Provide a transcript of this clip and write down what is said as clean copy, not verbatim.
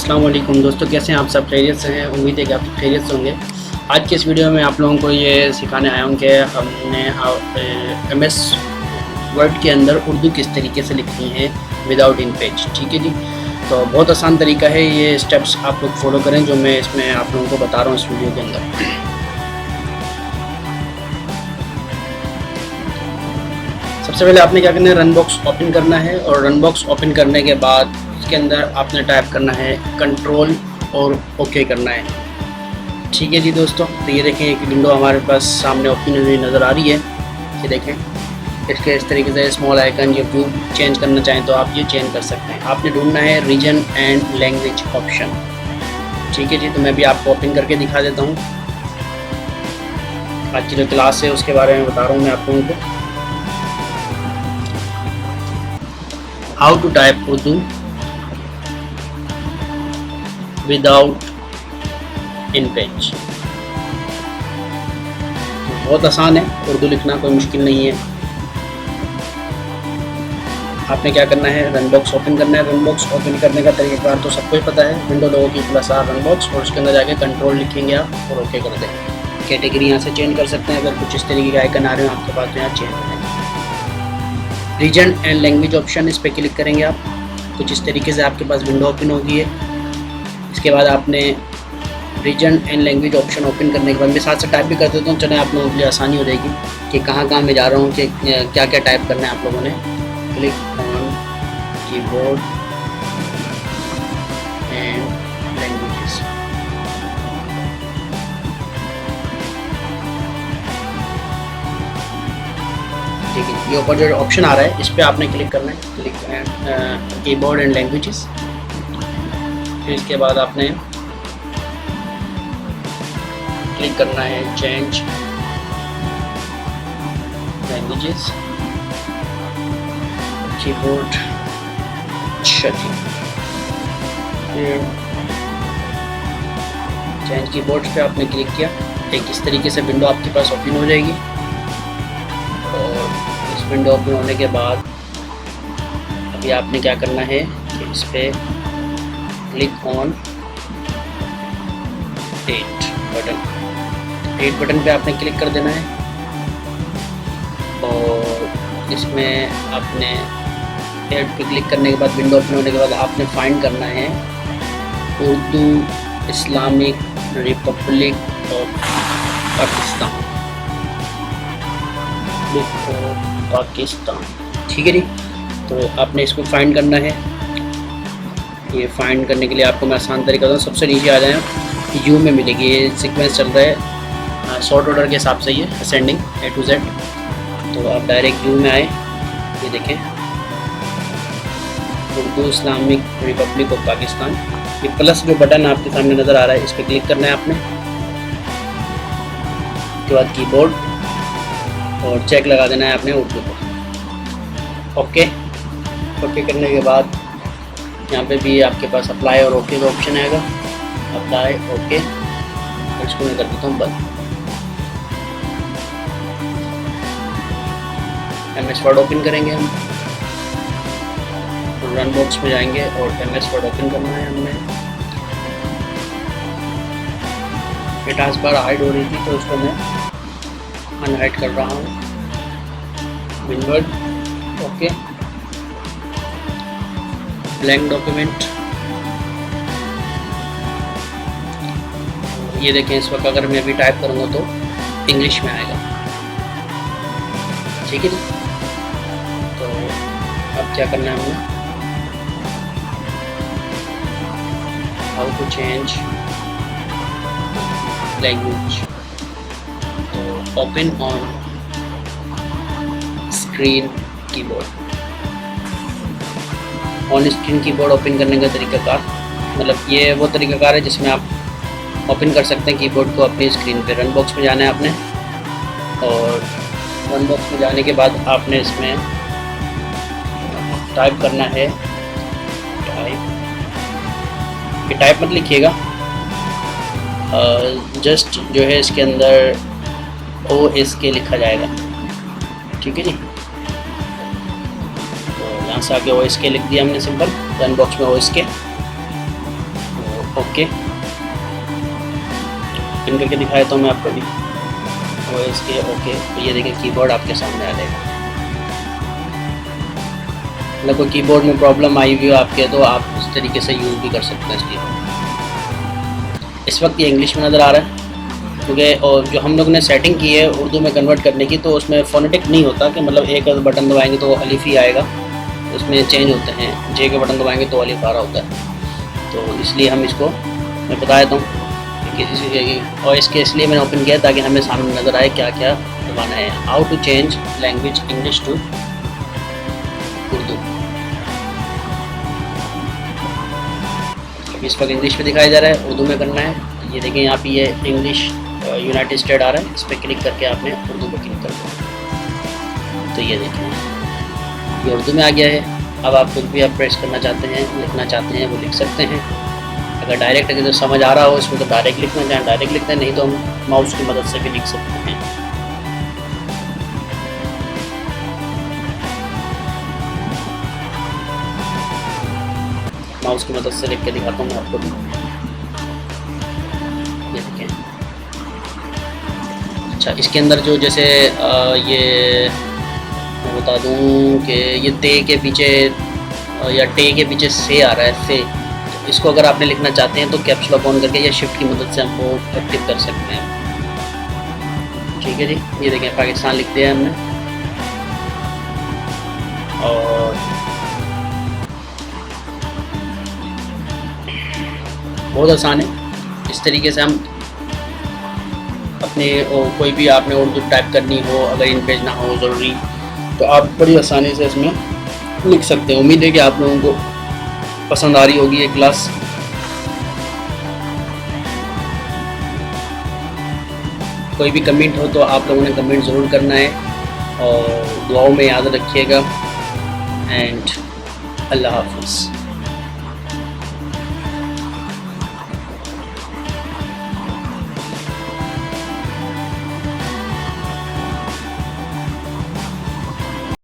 अस्सलाम वालेकुम दोस्तों, कैसे हैं आप सब? खैरियत से हैं? उम्मीद है कि आप खैरियत से होंगे। आज के इस वीडियो में आप लोगों को ये सिखाने आया हूँ कि हमने MS वर्ड के अंदर उर्दू किस तरीके से लिखनी है विदाउट इन पेज। ठीक है जी, तो बहुत आसान तरीका है। ये स्टेप्स आप लोग फॉलो करें जो मैं इसमें आप लोगों को बता रहा हूँ इस वीडियो के अंदर। सबसे पहले आपने क्या करना है, रन बॉक्स ओपन करना है और रन बॉक्स ओपन करने के बाद उसके अंदर आपने टाइप करना है कंट्रोल और ओके करना है। ठीक है जी दोस्तों, तो ये देखें एक विंडो हमारे पास सामने ओपन हुई नज़र आ रही है। ये देखें, इसके इस तरीके से स्मॉल आइकन ये व्यू चेंज करना चाहें तो आप ये चेंज कर सकते हैं। आपने ढूंढना है रीजन एंड लैंग्वेज ऑप्शन। ठीक है जी, तो मैं भी आपको ओपन करके दिखा देता हूँ। आज की जो क्लास है उसके बारे में बता रहा हूँ मैं आप लोगों को। How to type Urdu without InPage. बहुत आसान है, उर्दू लिखना कोई मुश्किल नहीं है। आपने क्या करना है, रन बॉक्स ओपन करना है। रन बॉक्स ओपन करने का तरीका तो सबको ही पता है, विंडो लोगों की +R रन बॉक्स, और उसके अंदर जाके कंट्रोल लिखेंगे आप और ओके कर देंगे। कैटेगरी यहाँ से चेंज कर सकते हैं, अगर कुछ इस तरीके के आइकन आ रहे हो आपके पास तो यहाँ चेंज कर देंगे। रीजन एंड लैंग्वेज ऑप्शन, इस पर क्लिक करेंगे आप। कुछ इस तरीके से आपके पास विंडो ओपन होगी है। इसके बाद आपने region and language option open करने के बाद मैं साथ से टाइप भी कर देता हूँ, चले आप लोगों के लिए आसानी हो जाएगी कि कहाँ कहाँ मैं जा रहा हूँ, कि क्या क्या टाइप करना है आप लोगों ने। Click on keyboard and languages. ठीक है, ये ऊपर जो ऑप्शन आ रहा है इस पर आपने क्लिक करना है। Click keyboard and languages. फिर इसके बाद आपने क्लिक करना है change languages keyboard. Change keyboard पे आपने क्लिक किया, एक इस तरीके से विंडो आपके पास ओपन हो जाएगी। और इस विंडो ओपन होने के बाद अभी आपने क्या करना है कि इस पर क्लिक ऑन 8 बटन। 8 बटन पे आपने क्लिक कर देना है और इसमें आपने 8 पे क्लिक करने के बाद विंडो ओपन होने के बाद आपने फाइंड करना है Urdu Islamic Republic of Pakistan. ठीक है जी, तो आपने इसको फाइंड करना है। ये फाइंड करने के लिए आपको मैं आसान तरीका दूँ, सबसे नीचे आ जाएं, यू में मिलेगी। ये सीक्वेंस चल रहा है शॉर्ट ऑर्डर के हिसाब से, ये असेंडिंग A to Z। तो आप डायरेक्ट यू में आए, ये देखें Urdu Islamic Republic of Pakistan. ये प्लस जो बटन आपके सामने नज़र आ रहा है इस पर क्लिक करना है आपने। उसके बाद कीबोर्ड और चेक लगा देना है आपने उर्दू को। ओके करने के बाद यहाँ पे भी आपके पास अप्लाई और ओके का ऑप्शन आएगा। अप्लाई ओके, इसको मैं कर देता हूँ बंद। MS वर्ड ओपन करेंगे हम, रन बॉक्स में जाएंगे और MS वर्ड ओपन करना है हमने। ये टास्क बार हाइड हो रही थी तो उसको मैं अनहाइड कर रहा हूँ। Windward okay, blank document. ये देखें, इस वक्त अगर मैं अभी टाइप करूँगा तो इंग्लिश में आएगा। ठीक है जी, तो अब क्या करना है हमें, हाउ टू चेंज लैंग्वेज। तो open on screen keyboard. On screen keyboard open करने का तरीकाकार, मतलब ये वो तरीकाकार है जिसमें आप ओपन कर सकते हैं कीबोर्ड को अपनी स्क्रीन पे। रन बॉक्स में जाना है आपने और रन बॉक्स में जाने के बाद आपने इसमें टाइप करना है ये टाइप मत लिखिएगा, जस्ट जो है इसके अंदर OSK लिखा जाएगा। ठीक है जी, तो यहाँ से आगे OSK लिख दिया हमने सिंपल, रन बॉक्स में OSK। ओके पिन करके दिखाया तो मैं आपको भी OS के ओके। तो ये देखिए कीबोर्ड आपके सामने आ जाएगा। मतलब कोई कीबोर्ड में प्रॉब्लम आई हुई हो आपके तो आप उस तरीके से यूज़ भी कर सकते हैं इस कीबोर्ड। इस वक्त ये इंग्लिश में नज़र आ रहा है क्योंकि और जो हम लोग ने सेटिंग की है उर्दू में कन्वर्ट करने की, तो उसमें फोनेटिक नहीं होता कि मतलब एक बटन दबाएंगे तो अलिफ ही आएगा, उसमें चेंज होते हैं। जे के बटन दबाएंगे तो अलिफ आ रहा होता है। तो इसलिए हम इसको मैं बता देता हूँ और इसके इसलिए मैंने ओपन किया ताकि हमें सामने नज़र आए क्या क्या दबाना है। How to change language English to Urdu. इस वक्त इंग्लिश में दिखाया जा रहा है, उर्दू में करना है। ये देखें यहाँ पे ये इंग्लिश यूनाइटेड स्टेट आ रहा है, इस पर क्लिक करके आपने उर्दू पर क्लिक कर दिया तो ये देखें ये उर्दू में आ गया है। अब आप कुछ भी आप प्रेस करना चाहते हैं, लिखना चाहते हैं वो लिख सकते हैं। अगर डायरेक्ट अगर तो समझ आ रहा हो इसमें तो डायरेक्ट लिखना चाहें डायरेक्ट लिखते हैं, नहीं तो हम माउस की मदद से भी लिख सकते हैं। माउस की मदद से लिख के दिखाता हूँ मैं आपको भी। ये देखें। अच्छा इसके अंदर जो जैसे ये मैं बता दूँ कि ये ते के पीछे या टे के पीछे से आ रहा है से, इसको अगर आपने लिखना चाहते हैं तो कैप्स लॉक ऑन करके या शिफ्ट की मदद से हम वो एक्टिव कर सकते हैं। ठीक है जी। ये देखें पाकिस्तान लिख दिया हमने और बहुत आसान है। इस तरीके से हम अपने कोई भी आपने उर्दू टाइप करनी हो, अगर इन पेज ना हो ज़रूरी, तो आप बड़ी आसानी से इसमें लिख सकते हैं। उम्मीद है कि आप लोगों को पसंद आ रही होगी ये क्लास। कोई भी कमेंट हो तो आप लोगों ने कमेंट ज़रूर करना है और दुआओं में याद रखिएगा। एंड अल्लाह हाफ़िज़।